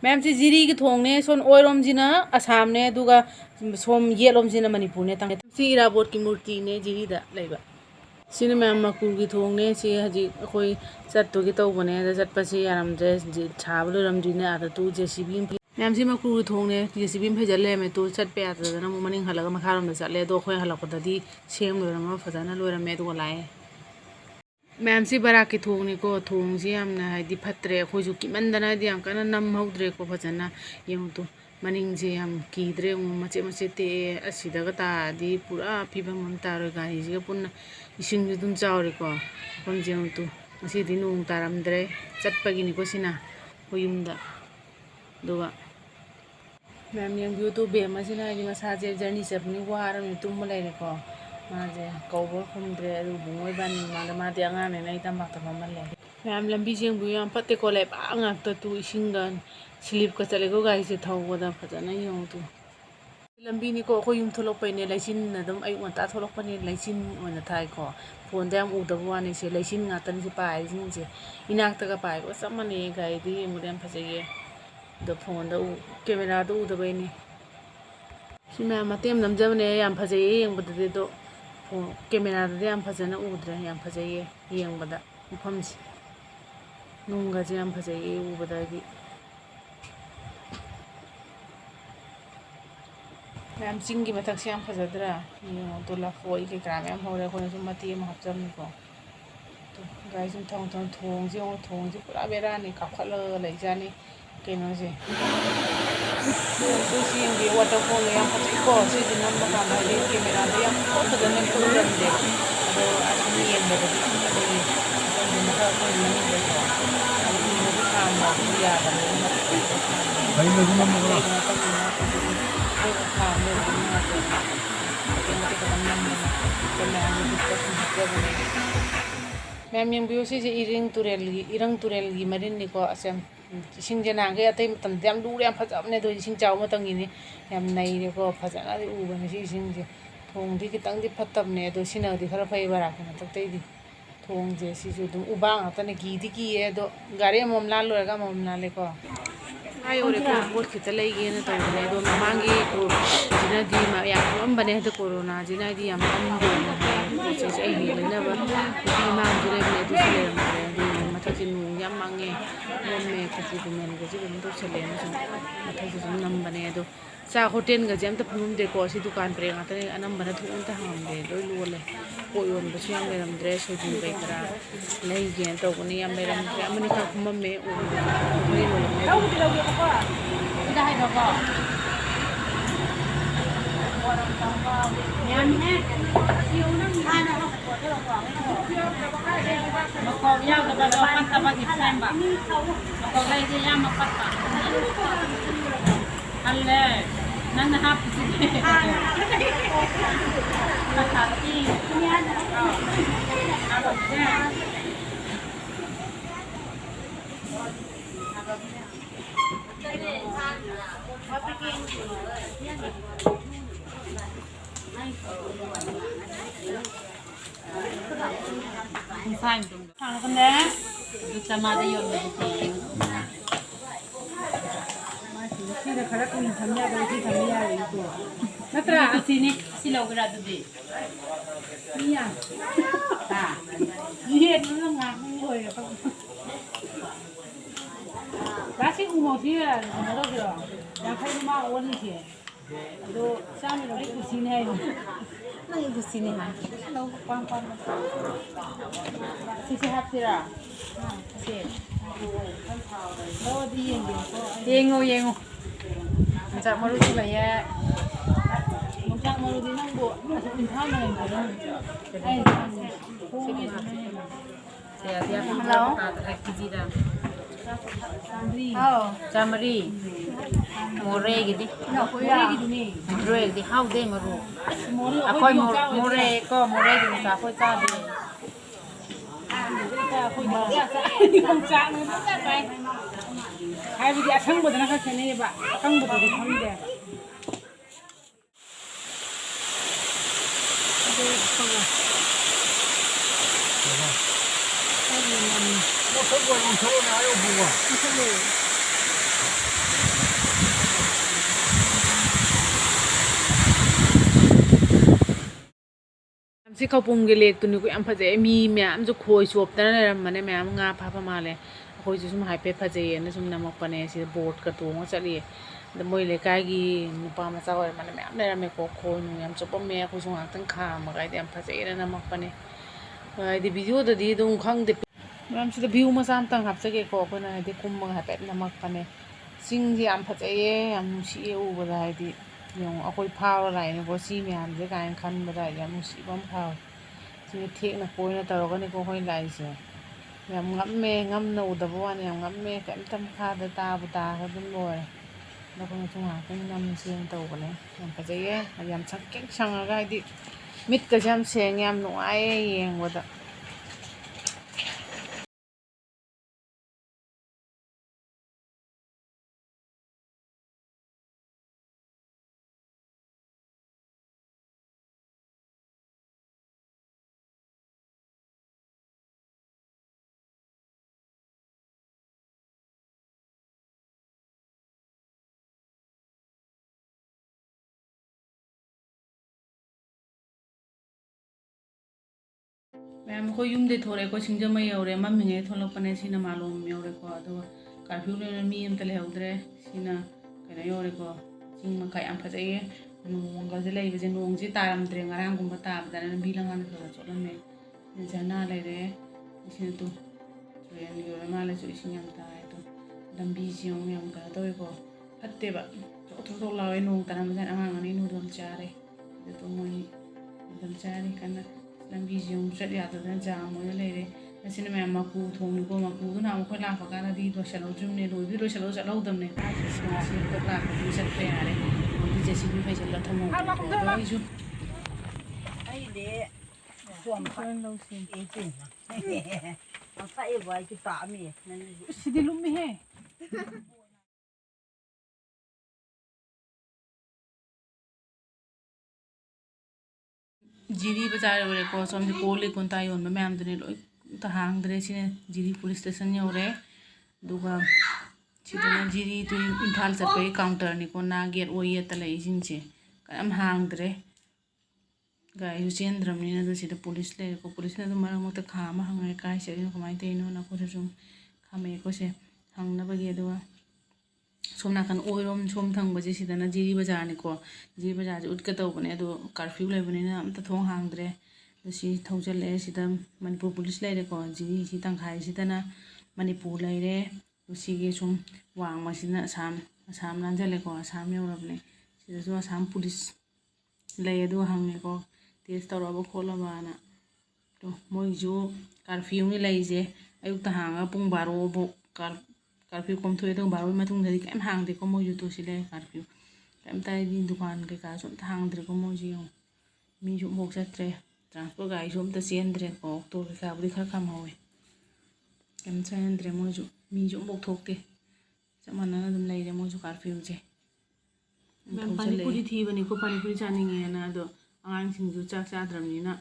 Ma'am से जीरी की थोंगने सोन ओइरोम जिना असम ने दुगा सोम येलोम जिना मणिपुर ने तंगे सी इराबोट की मूर्ति ने जीरी दा लेबा सिने मैम मकुर की थोंगने से हजी कोई चत्तो की तौबने दा चटपसे यारमदे छाबलो रमदिने आदा तू जेसीबी मैम से मकुर की थोंगने जेसीबी फेजले में तो चटपे आदा ना मनिंग हलगा मखारोम दा चले दो खोय हलकददी सेम लोरम फजाना लोरमे दो लाए मैम से बरा की थोंगने को थोंग से हमना हाइदी फत्रे अखोजु किमंदना दी हम कना नम हौद्रे को फजना यम तो मनिंग से हम कीद्रे मचे मचे ते असिदगा तादी पूरा फिबम हम तारो गाड़ी से पुन इसिंग जु दुम चावरे को हम जेम तो असिदी नोंग तारमद्रे चटपगी निको सिना होयुमदा दुगा मैम यम यू तो बेमा सिना हाइदी मसाजे जर्नी चपनी वारम तुम लेरे को माजे कौबर खुमद्रे अदु बुंगोय बानी माले मादे अंगाने नै तंबाक तममले मैम लंबी जेंगबु याम पत्ते को ले बांगाक तु इसिंगा स्लिप का चलेगो गाड़ी से थौबदा फजना यम तु लंबी नि को खोयुम थोलपैने लाइसिन नदम अय वंता थोलपने लाइसिन ओना थाई को फोन दे हम उदब वाने से लाइसिन गातन से पाइ जिन से इनाक तक पाइ को समने गाड़ी दी मुदम फजगे दो फोन द कैमरा दो उदबैनी सी मैम मतेम नमजबने याम फजगे यंगबदे दो कैमरा दे याम फजना उद्रे याम फजगे यंगबदा मफमसी नोंगा जे याम फजगे उबदादी मैम चिंग की मथक से याम फजदरा तो लफोई के क्राम याम होरे कोने सु मती म हपजम को तो गाय सु थोंग थोंग थोंग से पूरा बेरानी काखल लैजानी केनो से तो सी एम बी वाटरफॉल याम फजै को से दिन नंबर का दे कैमरा दे याम फजने फुरम दे अदो असनी येंबदे अदो मथा को नहीं दे को अदो मुझे काम या बने भाई लोग नंबर मैम यंबियो से इरंग तुरेल की मरिन निको असम इसिंग जनागे अतै मतम याम लुरे याम फजबने दो इसिंग चाव मतंगिनी याम नई को फजना दि उबने से इसिंग जे थोंग दि कितंग दि फतबने दो सिनगदि खरा फै बरा को मततै दि थोंग जे सिसु दुम उबांग अतने की ए दो गाड़ी मम लाल लोरगा मम लाले को आई ओरे को बोट खिता लेगे न तौने दो ममांगी को जिना दि मा याम बने हद कोरोना जिना दि याम अमदो न है से से ही लेना बा दि मांग जुरे बने दु से ले दि मथा जिन याम मांगे मोमे खसि गुमेन गजि गुम दो चले न मथा जिन नम बने दो चा होटल ग जेम त फुम दे को सि दुकान pray ngata ne anam bana thu ta ham de loi lo le ko yon ba siang le ram dress so jin bai kra lei gen to ko ni yam le ram kra mani ka khum me o ni lo me đâu đi đâu đi ko da hai do ko nham he siêu năm hai nó ko cái lo ko nó ko nhau da ba pan ta ba ki sam ba ko lai je yam ma pat pa alle nang hap si patati niya Fine. Thằng con đấy, được làm mà đây rồi thì khi là khá là mình tham gia cái gì tham gia đấy của nó tra sini si lâu cái đó gì đi à gì nó ngạc người không cá sĩ uống một tí là nó đâu rồi đang thấy nó mau uống gì đồ sao mình nói cái sini hay nó cái sini hả đâu quan quan sisi hati ra sih oh di yengo Macam malu tu lah ya macam malu di nang bu asal pintar mana yang kau saya tiap hello kiji dah Camri more gini more gini how deh maru aku more ko more gini sa aku sabi không chạm nữa rất là hai vị không bật nó khác thế này bạn không bật thì không đẹp một số người còn sâu nói ở vùng à ꯁꯤ ꯈꯧꯄꯨꯝꯒꯤ ꯂꯦꯛꯇꯨꯅꯤꯀꯣ ꯌꯥꯝ ꯐꯖꯩ ꯃꯤ ꯃꯌꯥꯝꯁꯨ ꯈꯣꯏ ꯆꯣꯞꯇꯅ ꯂꯩꯔꯝꯕꯅꯦ ꯃꯌꯥꯝ ꯉꯥ ꯐꯥꯕ ꯃꯥꯜꯂꯦ ꯑꯩꯈꯣꯏꯁꯨ ꯁꯨꯝ ꯍꯥꯏꯐꯦꯠ ꯐꯖꯩꯌꯦꯅ ꯁꯨꯝ ꯅꯝꯃꯛꯄꯅꯦ ꯁꯤꯗ ꯕꯣꯠꯀ ꯇꯣꯡꯉ ꯆꯠꯂꯤꯌꯦ ꯑꯗ ꯃꯣꯏ ꯂꯩꯀꯥꯏꯒꯤ ꯅꯨꯄꯥ ꯃꯆꯥ ꯑꯣꯏꯔꯝꯕꯅ ꯃꯌꯥꯝ ꯂꯩꯔꯝꯃꯦꯀꯣ ꯈꯣꯏ ꯅꯨꯡ ꯌꯥꯝ ꯆꯣꯞꯄꯝꯃꯦ ꯑꯩꯈꯣꯏꯁꯨ ꯉꯥꯏꯍꯥꯛꯇꯪ ꯈꯥꯝꯃꯒ ꯍꯥꯏꯗꯤ ꯌꯥꯝ ꯐꯖꯩꯌꯦꯅ ꯅꯝꯃꯛꯄꯅꯦ ꯍꯥꯏꯗꯤ ꯚꯤꯗꯤꯑꯣꯗꯗꯤ ꯑꯗꯨꯝ ꯈꯪꯗꯦ ꯃꯌꯥꯝ ꯁꯤꯗ ꯚ꯭ꯌꯨ ꯃꯆꯥ ꯑꯃꯇꯪ ꯍꯥꯞꯆꯒꯦꯀꯣ ꯑꯩꯈꯣꯏꯅ ꯍꯥꯏꯗꯤ ꯀꯨꯝꯃꯒ ꯍꯥꯏꯐꯦꯠ ꯅꯝꯃꯛꯄꯅꯦ ꯆꯤꯡꯁꯦ ꯌꯥꯝ ꯐꯖꯩꯌꯦ ꯌꯥꯝ ꯅꯨꯡꯁꯤꯌꯦ ꯎꯕꯗ ꯍꯥꯏꯗꯤ ꯌꯦꯡꯉꯣ ꯑꯩꯈꯣꯏ ꯐꯥꯎꯔ ꯂꯥꯛꯏꯅꯦꯀꯣ ꯁꯤ ꯃꯌꯥꯝꯁꯦ ꯀꯥꯏꯅ ꯈꯟꯕꯗ ꯌꯥꯝ ꯅꯨꯡꯁꯤꯕ ꯑꯃ ꯐꯥꯎꯋꯦ ꯁꯤꯗ ꯊꯦꯛꯅ ꯀꯣꯏꯅ ꯇꯧꯔꯒꯅꯤꯀꯣ ꯑꯩꯈꯣꯏ ꯂꯥꯛꯏꯁꯦ ꯌꯥꯝ ꯉꯝꯃꯦ ꯉꯝꯅ ꯎꯗꯕ ꯋꯥꯅꯤ ꯌꯥꯝ ꯉꯝꯃꯦ ꯀꯩꯝꯇ ꯃꯈꯥꯗ ꯇꯥꯕꯨ ꯇꯥꯔꯒ ꯑꯗꯨꯝ ꯂꯣꯏꯔꯦ ꯑꯗꯣ ꯑꯩꯈꯣꯏꯅꯁꯨ ꯉꯥꯏꯍꯥꯛꯇꯪ ꯅꯝꯁꯦꯅ ꯇꯧꯕꯅꯦ ꯌꯥꯝ ꯐꯖꯩꯌꯦ ꯌꯥꯝ ꯁꯪꯇ꯭ꯔꯤꯛ ꯁꯪꯉꯒ ꯍꯥꯏꯗꯤ ꯃꯤꯠꯀꯁꯦ ꯌꯥꯝ ꯁꯦꯡꯉꯦ ꯌꯥꯝ ꯅꯨꯡꯉꯥꯏꯌꯦ ꯌꯦꯡꯕꯗ ꯃꯌꯥꯝ ꯑꯩꯈꯣꯏ ꯌꯨꯝꯗꯩ ꯊꯣꯔꯛꯑꯦ ꯑꯩꯈꯣꯏ ꯁꯤꯡꯖꯃꯩ ꯌꯧꯔꯦ ꯃꯝꯃꯤꯉꯩ ꯊꯣꯛꯂꯛꯄꯅꯦ ꯁꯤꯅ ꯃꯥꯂꯣꯝ ꯌꯧꯔꯦꯀꯣ ꯑꯗꯨꯒ ꯀꯥꯔꯐ꯭ꯌꯨ ꯂꯩꯔ ꯃꯤ ꯑꯝꯇ ꯂꯩꯍꯧꯗ꯭ꯔꯦ ꯁꯤꯅ ꯀꯩꯅꯣ ꯌꯧꯔꯦꯀꯣ ꯆꯤꯡ ꯃꯈꯥ ꯌꯥꯝ ꯐꯖꯩꯌꯦ ꯅꯣꯡꯒꯁꯦ ꯂꯩꯕꯁꯦ ꯅꯣꯡꯁꯦ ꯇꯥꯔꯝꯗ꯭ꯔꯦ ꯉꯔꯥꯡꯒꯨꯝꯕ ꯇꯥꯕꯗꯅ ꯂꯝꯕꯤ ꯂꯝꯈꯥꯡ ꯈꯔ ꯆꯣꯠꯂꯝꯃꯦ ꯖꯔꯅꯥ ꯂꯩꯔꯦ ꯁꯤꯅ ꯇꯨ ꯇꯨꯔꯦꯟꯒꯤ ꯑꯣꯏꯔ ꯃꯥꯜꯂꯁꯨ ꯏꯁꯤꯡ ꯌꯥꯝ ꯇꯥꯏ ꯑꯗꯣ ꯂꯝꯕꯤꯁꯦ ꯑꯃꯨꯛ ꯌꯥꯝ ꯀꯩꯅꯣ ꯇꯧꯋꯦꯀꯣ ꯐꯠꯇꯦꯕ ꯆꯣꯠ ꯆꯣꯠ ꯆꯣꯠ ꯂꯥꯎꯋꯦ ꯅꯣꯡ ꯇꯥꯔꯝꯕꯁꯦ ꯑꯉꯥꯡ ꯑꯅꯤ ꯅꯨꯗꯜ ꯆꯥꯔꯦ ꯑꯗꯨ ꯃꯣꯏ ꯅꯨꯗꯜ ꯆꯥꯔꯤ ꯀꯟꯅ ꯂꯝꯕꯤꯁꯦ ꯑꯃꯨꯛ ꯆꯠ ꯌꯥꯗꯗꯅ ꯖꯥꯝ ꯑꯣꯏꯅ ꯂꯩꯔꯦ ꯑꯁꯤꯅ ꯃꯌꯥꯝ ꯃꯀꯨ ꯊꯣꯡꯅꯤꯀꯣ ꯃꯀꯨꯗꯨꯅ ꯑꯃꯨꯛ ꯑꯩꯈꯣꯏ ꯂꯥꯛꯄ ꯀꯥꯟꯗꯗꯤ ꯂꯣꯏꯁꯤꯜꯍꯧꯗ꯭ꯔꯤꯕꯅꯦ ꯂꯣꯏꯕꯨꯗꯤ ꯂꯣꯏꯁꯤꯜꯂꯒ ꯆꯠꯍꯧꯗꯕꯅꯦ ꯁꯤ ꯑꯩꯈꯣꯏ ꯂꯥꯛꯄꯗꯤ ꯆꯠꯄ ꯌꯥꯔꯦ ꯃꯣꯏꯗꯤ ꯖꯦꯁꯤꯕꯤ ꯐꯩꯖꯜꯂ ꯊꯝꯍꯧꯕꯅꯦꯀꯣ ꯑꯗꯣ ꯑꯩꯁꯨ ꯁꯤꯗꯤ ꯂꯨꯝꯃꯤꯍꯦ ꯖꯤꯔꯤ ꯕꯖꯥꯔ ꯌꯧꯔꯦꯀꯣ ꯁꯣꯝꯗꯤ ꯀꯣꯜ ꯂꯤꯛ ꯀꯣꯟꯇꯥ ꯌꯣꯟꯕ ꯃꯌꯥꯝꯗꯨꯅꯦ ꯂꯣꯏ ꯑꯝꯇ ꯍꯥꯡꯗ꯭ꯔꯦ ꯁꯤꯅ ꯖꯤꯔꯤ ꯄꯨꯂꯤꯁ ꯁ꯭ꯇꯦꯁꯟ ꯌꯧꯔꯦ ꯑꯗꯨꯒ ꯁꯤꯗꯅ ꯖꯤꯔꯤ ꯇꯨ ꯏꯝꯐꯥꯜ ꯆꯠꯄꯒꯤ ꯀꯥꯎꯟꯇꯔꯅꯤꯀꯣ ꯅꯥ ꯒꯦꯠ ꯑꯣꯏ ꯌꯦꯠꯇ ꯂꯩꯁꯤꯡꯁꯦ ꯀꯌꯥꯝ ꯍꯥꯡꯗ꯭ꯔꯦ ꯒꯥꯔꯤꯁꯨ ꯆꯦꯟꯗ꯭ꯔꯕꯅꯤꯅ ꯑꯗꯨ ꯁꯤꯗ ꯄꯨꯂꯤꯁ ꯂꯩꯔꯦꯀꯣ ꯄꯨꯂꯤꯁꯅ ꯑꯗꯨꯝ ꯃꯔꯛ ꯃꯔꯛꯇ ꯈꯥꯝꯃ ꯍꯪꯉꯦ ꯀꯥꯏ ꯆꯠꯂꯤꯅꯣ ꯀꯃꯥꯏꯅ ꯇꯧꯔꯤꯅꯣꯅ ꯑꯩꯈꯣꯏꯁꯨ ꯁꯨꯝ ꯈꯥꯝꯃꯛꯑꯦꯀꯣ ꯁꯦ ꯍꯪꯅꯕꯒꯤ ꯑꯗꯨꯒ ꯁꯣꯝ ꯅꯥꯀꯟ ꯑꯣꯏꯔꯣꯝ ꯁꯣꯝ ꯊꯪꯕꯁꯦ ꯁꯤꯗꯅ ꯖꯤꯔꯤ ꯕꯖꯥꯔꯅꯤꯀꯣ ꯖꯤꯔꯤ ꯕꯖꯥꯔꯁꯦ ꯎꯠꯀ ꯇꯧꯕꯅꯦ ꯑꯗꯣ ꯀꯥꯔꯐ꯭ꯌꯨ ꯂꯩꯕꯅꯤꯅ ꯑꯝꯇ ꯊꯣꯡ ꯍꯥꯡꯗ꯭ꯔꯦ ꯑꯗꯣ ꯁꯤ ꯊꯧꯖꯤꯜꯂꯛꯑꯦ ꯁꯤꯗ ꯃꯅꯤꯄꯨꯔ ꯄꯨꯂꯤꯁ ꯂꯩꯔꯦꯀꯣ ꯖꯤꯔꯤꯁꯤ ꯇꯪꯈꯥꯏꯁꯤꯗꯅ ꯃꯅꯤꯄꯨꯔ ꯂꯩꯔꯦ ꯁꯤꯒꯤ ꯁꯨꯝ ꯋꯥꯡꯃꯁꯤꯅ ꯑꯁꯥꯝ ꯂꯥꯟꯁꯤꯜꯂꯦꯀꯣ ꯑꯁꯥꯝ ꯌꯧꯔꯕꯅꯦ ꯁꯤꯗꯁꯨ ꯑꯁꯥꯝ ꯄꯨꯂꯤꯁ ꯂꯩ ꯑꯗꯨꯒ ꯍꯪꯉꯦꯀꯣ ꯇꯦꯁ ꯇꯧꯔꯕ ꯈꯣꯠꯂꯕꯅ ꯑꯗꯣ ꯃꯣꯏꯁꯨ ꯀꯥꯔꯐ꯭ꯌꯨꯅꯤ ꯂꯩꯔꯤꯁꯦ ꯑꯌꯨꯛꯇ ꯍꯥꯡꯉꯒ ꯄꯨꯡ 12ꯐꯥꯎ ꯀꯥꯔꯐ꯭ꯌꯨ ꯀꯣꯝꯊꯣꯛꯑꯦ ꯑꯗꯨꯒ 12ꯒꯤ ꯃꯇꯨꯡꯗꯗꯤ ꯀꯩꯝ ꯍꯥꯡꯗꯦꯀꯣ ꯃꯣꯏꯁꯨ ꯇꯨ ꯁꯤ ꯂꯩ ꯀꯥꯔꯐ꯭ꯌꯨ ꯀꯩꯝꯇ ꯍꯥꯏꯗꯤ ꯗꯨꯀꯥꯟ ꯀꯩꯀꯥꯁꯨ ꯑꯝꯇ ꯍꯥꯡꯗ꯭ꯔꯦꯀꯣ ꯃꯣꯏꯁꯨ ꯌꯦꯡꯉꯣ ꯃꯤꯁꯨ ꯑꯃꯐꯥꯎ ꯆꯠꯇ꯭ꯔꯦ ꯇ꯭ꯔꯥꯟꯁꯄꯣꯔꯠ ꯒꯥꯔꯤꯁꯨ ꯑꯝꯇ ꯆꯦꯟꯗ꯭ꯔꯦꯀꯣ ꯑꯣꯛꯇꯣ ꯀꯩꯀꯥꯕꯨꯗꯤ ꯈꯔ ꯈꯥꯝꯍꯧꯋꯦ ꯀꯩꯝ ꯆꯦꯟꯗ꯭ꯔꯦ ꯃꯣꯏꯁꯨ ꯃꯤꯁꯨ ꯑꯃꯐꯥꯎ ꯊꯣꯛꯇꯦ ꯆꯞ ꯃꯥꯟꯅꯅ ꯑꯗꯨꯝ ꯂꯩꯔꯦ ꯃꯣꯏꯁꯨ ꯀꯥꯔꯐ꯭ꯌꯨꯁꯦ ꯄꯥꯅꯤꯄꯨꯔꯤ ꯊꯤꯕꯅꯤꯀꯣ ꯄꯥꯅꯤꯄꯨꯔꯤ ꯆꯥꯅꯤꯡꯉꯦꯅ ꯑꯗꯣ ꯑꯉꯥꯡꯁꯤꯡꯁꯨ ꯆꯥꯛ ꯆꯥꯗ꯭ꯔꯕꯅꯤꯅ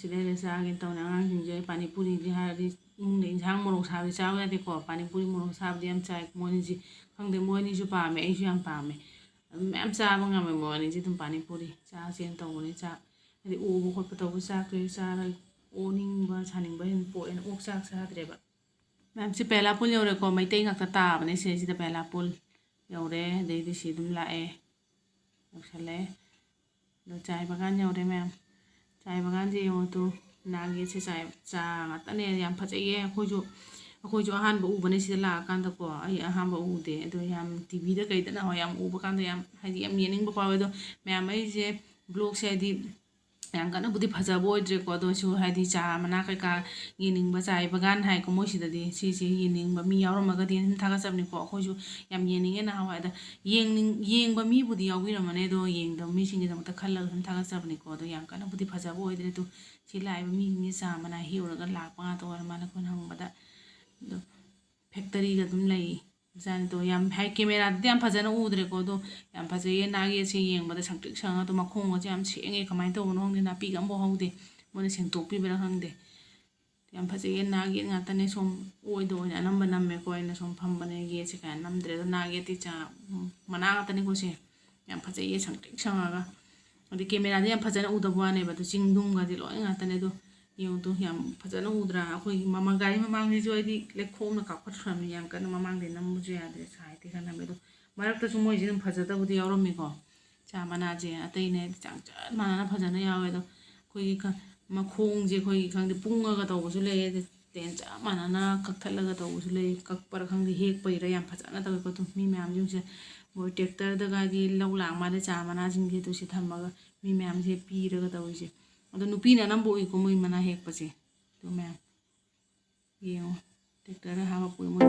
ꯁꯤꯗ ꯂꯩꯔ ꯆꯥꯒꯦꯅ ꯇꯧꯅꯤ ꯑꯉꯥꯡꯁꯤꯡꯁꯦ ꯄꯥꯅꯤꯄꯨꯔꯤꯗꯤ ꯍꯥꯏꯔꯗꯤ ꯏꯃꯨꯡꯗ ꯏꯟꯁꯥꯡ ꯃꯣꯔꯣꯛ ꯁꯥꯕꯗꯤ ꯆꯥꯕ ꯌꯥꯗꯦꯀꯣ ꯄꯥꯅꯤꯄꯨꯔꯤ ꯃꯣꯔꯣꯛ ꯁꯥꯕꯗꯤ ꯌꯥꯝ ꯆꯥꯏ ꯃꯣꯏꯅꯤꯁꯤ ꯈꯪꯗꯦ ꯃꯣꯏꯅꯤꯁꯨ ꯄꯥꯝꯃꯦ ꯑꯩꯁꯨ ꯌꯥꯝ ꯄꯥꯝꯃꯦ ꯑꯗꯨꯝ ꯃꯌꯥꯝ ꯆꯥꯕ ꯉꯝꯃꯦ ꯃꯣꯏꯅꯤꯁꯤ ꯑꯗꯨꯝ ꯄꯥꯅꯤꯄꯨꯔꯤ ꯆꯥꯁꯦꯅ ꯇꯧꯕꯅꯤ ꯆꯥꯛ ꯍꯥꯏꯗꯤ ꯑꯣꯕ ꯈꯣꯠꯄ ꯇꯧꯕ ꯆꯥꯛꯇꯣ ꯆꯥꯔ ꯑꯣꯅꯤꯡꯕ ꯁꯥꯅꯤꯡꯕ ꯍꯦꯟꯅ ꯄꯣꯛꯑꯦꯅ ꯑꯣꯛ ꯆꯥꯛ ꯆꯥꯗ꯭ꯔꯦꯕ ꯃꯌꯥꯝꯁꯤ ꯄꯦꯂꯥꯄꯨꯜ ꯌꯧꯔꯦꯀꯣ ꯃꯩꯇꯩ ꯉꯥꯛꯇ ꯇꯥꯕꯅꯦ ꯁꯤꯗ ꯄꯦꯂꯥꯄꯨꯜ ꯌꯧꯔꯦ ꯑꯗꯩꯗꯤ ꯁꯤ ꯑꯗꯨꯝ ꯂꯥꯛꯑꯦ ꯌꯧꯁꯜꯂꯛꯑꯦ ꯑꯗꯣ ꯆꯥꯏ ꯕꯒꯥꯟ ꯌꯧꯔꯦ ꯃꯌꯥꯝ ꯆꯥꯏ ꯕꯒꯥꯟꯁꯦ ꯌꯦꯡꯉꯣ ꯇꯨ ꯅꯥꯒꯦꯠꯁꯦ ꯆꯥ ꯉꯥꯛꯇꯅꯦ ꯌꯥꯝ ꯐꯖꯩꯌꯦ ꯑꯩꯈꯣꯏꯁꯨ ꯑꯍꯥꯟꯕ ꯎꯕꯅꯦ ꯁꯤꯗ ꯂꯥꯛꯑꯀꯥꯟꯗꯀꯣ ꯑꯩ ꯑꯍꯥꯟꯕ ꯎꯗꯦ ꯑꯗꯣ ꯌꯥꯝ ꯇꯤꯚꯤꯗ ꯀꯩꯗꯅ ꯌꯥꯝ ꯎꯕ ꯀꯥꯟꯗ ꯌꯥꯝ ꯍꯥꯏꯗꯤ ꯌꯥꯝ ꯌꯦꯡꯅꯤꯡꯕ ꯐꯥꯎꯋꯦ ꯑꯗꯣ ꯃꯌꯥꯝ ꯑꯩꯁꯦ ꯕ꯭ꯂꯣꯛꯁꯦ ꯍꯥꯏꯗꯤ ꯌꯥꯝ ꯀꯟꯅꯕꯨꯗꯤ ꯐꯖꯕ ꯑꯣꯏꯗ꯭ꯔꯦꯀꯣ ꯑꯗꯨ ꯑꯣꯏꯔꯁꯨ ꯍꯥꯏꯗꯤ ꯆꯥ ꯃꯅꯥ ꯀꯩꯀꯥ ꯌꯦꯡꯅꯤꯡꯕ ꯆꯥꯏ ꯕꯒꯥꯟ ꯍꯥꯏꯀꯣ ꯃꯣꯏꯁꯤꯗꯗꯤ ꯁꯤꯁꯦ ꯌꯦꯡꯅꯤꯡꯕ ꯃꯤ ꯌꯥꯎꯔꯝꯃꯒꯗꯤ ꯑꯗꯨꯝ ꯊꯥꯒꯠꯆꯕꯅꯤꯀꯣ ꯑꯩꯈꯣꯏꯁꯨ ꯌꯥꯝ ꯌꯦꯡꯅꯤꯡꯉꯦ ꯅꯍꯥꯟꯋꯥꯏ ꯑꯗ ꯌꯦꯡꯕ ꯃꯤꯕꯨꯗꯤ ꯌꯥꯎꯕꯤꯔꯝꯃꯅꯤ ꯑꯗꯣ ꯌꯦꯡꯗꯕ ꯃꯤꯁꯤꯡꯒꯤꯗꯃꯛꯇ ꯈꯜꯂꯒ ꯑꯗꯨꯝ ꯊꯥꯒꯠꯆꯕꯅꯤꯀꯣ ꯑꯗꯣ ꯌꯥꯝ ꯀꯟꯅꯕꯨꯗꯤ ꯐꯖꯕ ꯑꯣꯏꯗ꯭ꯔꯦ ꯑꯗꯣ ꯁꯤ ꯂꯥꯛꯏꯕ ꯃꯤꯁꯤꯡꯁꯦ ꯆꯥ ꯃꯅꯥ ꯍꯦꯛꯎꯔꯒ ꯂꯥꯛꯄ ꯉꯥꯛꯇ ꯑꯣꯏꯔ ꯃꯥꯜꯂꯦ ꯑꯩꯈꯣꯏꯅ ꯍꯪꯕꯗ ꯑꯗꯣ ꯐꯦꯛꯇꯔꯤꯒ ꯑꯗꯨꯝ ꯂꯩ ꯖꯥꯅꯤꯗꯣ ꯌꯥꯝ ꯍꯥꯏ ꯀꯦꯃꯦꯔꯥꯗꯗꯤ ꯌꯥꯝ ꯐꯖꯅ ꯎꯗ꯭ꯔꯦꯀꯣ ꯑꯗꯣ ꯌꯥꯝ ꯐꯖꯩꯌꯦ ꯅꯥꯒꯦꯠꯁꯦ ꯌꯦꯡꯕꯗ ꯁꯪꯇ꯭ꯔꯤꯛ ꯁꯪꯉꯒ ꯑꯗꯣ ꯃꯈꯣꯡꯒꯁꯦ ꯌꯥꯝ ꯁꯦꯡꯉꯦ ꯀꯃꯥꯏꯅ ꯇꯧꯕꯅꯣ ꯈꯪꯗꯦ ꯅꯥꯄꯤꯒ ꯑꯃꯐꯥꯎ ꯍꯧꯗꯦ ꯃꯣꯏꯅ ꯁꯦꯡꯇꯣꯛꯄꯤꯕ꯭ꯔꯥ ꯈꯪꯗꯦ ꯌꯥꯝ ꯐꯖꯩꯌꯦ ꯅꯥꯒꯦꯠ ꯉꯥꯛꯇꯅꯦ ꯁꯣꯝ ꯑꯣꯏꯗ ꯑꯣꯏꯅ ꯑꯅꯝꯕ ꯅꯝꯃꯦꯀꯣ ꯑꯩꯅ ꯁꯣꯝ ꯐꯝꯕꯅꯦ ꯌꯦꯠꯁꯦ ꯀꯌꯥ ꯅꯝꯗ꯭ꯔꯦ ꯑꯗꯣ ꯅꯥꯒꯦꯠꯇꯤ ꯃꯅꯥ ꯉꯥꯛꯇꯅꯤꯀꯣ ꯁꯦ ꯌꯥꯝ ꯐꯖꯩꯌꯦ ꯁꯪꯇ꯭ꯔꯤꯛ ꯁꯪꯉꯒ ꯑꯗꯩ ꯀꯦꯃꯦꯔꯥꯗ ꯌꯥꯝ ꯐꯖꯅ ꯎꯗꯕ ꯋꯥꯅꯦꯕ ꯑꯗꯣ ꯆꯤꯡꯗꯨꯝꯒꯗꯤ ꯂꯣꯏ ꯉꯥꯛꯇꯅꯦ ꯑꯗꯣ ꯌꯦꯡꯉꯨꯇꯨ ꯌꯥꯝ ꯐꯖꯅ ꯎꯗ꯭ꯔꯥ ꯑꯩꯈꯣꯏꯒꯤ ꯒꯥꯔꯤ ꯃꯃꯥꯡꯁꯤꯁꯨ ꯑꯩꯗꯤ ꯂꯩꯈꯣꯝꯅ ꯀꯥꯞꯈꯠꯈ꯭ꯔꯕꯅꯤ ꯌꯥꯝ ꯀꯟꯅ ꯃꯃꯥꯡꯗꯩ ꯅꯝꯕꯁꯨ ꯌꯥꯗ꯭ꯔꯦ ꯁꯥꯏꯗꯤ ꯈꯔ ꯅꯝꯃꯦ ꯑꯗꯣ ꯃꯔꯛꯇꯁꯨ ꯃꯣꯏꯁꯦ ꯑꯗꯨꯝ ꯐꯖꯗꯕꯗꯤ ꯌꯥꯎꯔꯝꯃꯤꯀꯣ ꯆꯥ ꯃꯅꯥꯁꯦ ꯑꯇꯩꯅꯦ ꯆꯥꯡꯆꯠ ꯃꯥꯟꯅꯅ ꯐꯖꯅ ꯌꯥꯎꯋꯦ ꯑꯗꯣ ꯑꯩꯈꯣꯏꯒꯤ ꯃꯈꯣꯡꯁꯦ ꯑꯩꯈꯣꯏꯒꯤ ꯈꯪꯗꯦ ꯄꯨꯡꯉꯒ ꯇꯧꯕꯁꯨ ꯂꯩ ꯑꯗꯩ ꯇꯦꯟ ꯆꯞ ꯃꯥꯟꯅꯅ ꯀꯛꯊꯠꯂꯒ ꯇꯧꯕꯁꯨ ꯂꯩ ꯀꯛꯄꯔ ꯈꯪꯗꯦ ꯍꯦꯛꯄꯩꯔꯥ ꯌꯥꯝ ꯐꯖꯅ ꯇꯧꯋꯦꯀꯣ ꯑꯗꯨꯝ ꯃꯤ ꯃꯌꯥꯝꯁꯤꯡꯁꯦ ꯃꯣꯏ ꯇ꯭ꯔꯦꯛꯇꯔꯗꯒꯗꯤ ꯂꯧ ꯂꯥꯛ ꯃꯥꯜꯂꯦ ꯆꯥ ꯃꯅꯥꯁꯤꯡꯁꯦ ꯑꯗꯨ ꯁꯤ ꯊꯝꯃꯒ ꯃꯤ ꯃꯌꯥꯝꯁꯦ ꯄꯤꯔꯒ ꯇꯧꯔꯤꯁꯦ ꯑꯗꯣ ꯅꯨꯄꯤꯅ ꯑꯅꯝꯕ ꯎꯏꯀꯣ ꯃꯣꯏ ꯃꯅꯥ ꯍꯦꯛꯄꯁꯦ ꯑꯗꯨ ꯃꯌꯥꯝ ꯌꯦꯡꯉꯣ ꯇ꯭ꯔꯦꯛꯇꯔꯗ ꯍꯥꯞꯄ ꯃꯣꯏ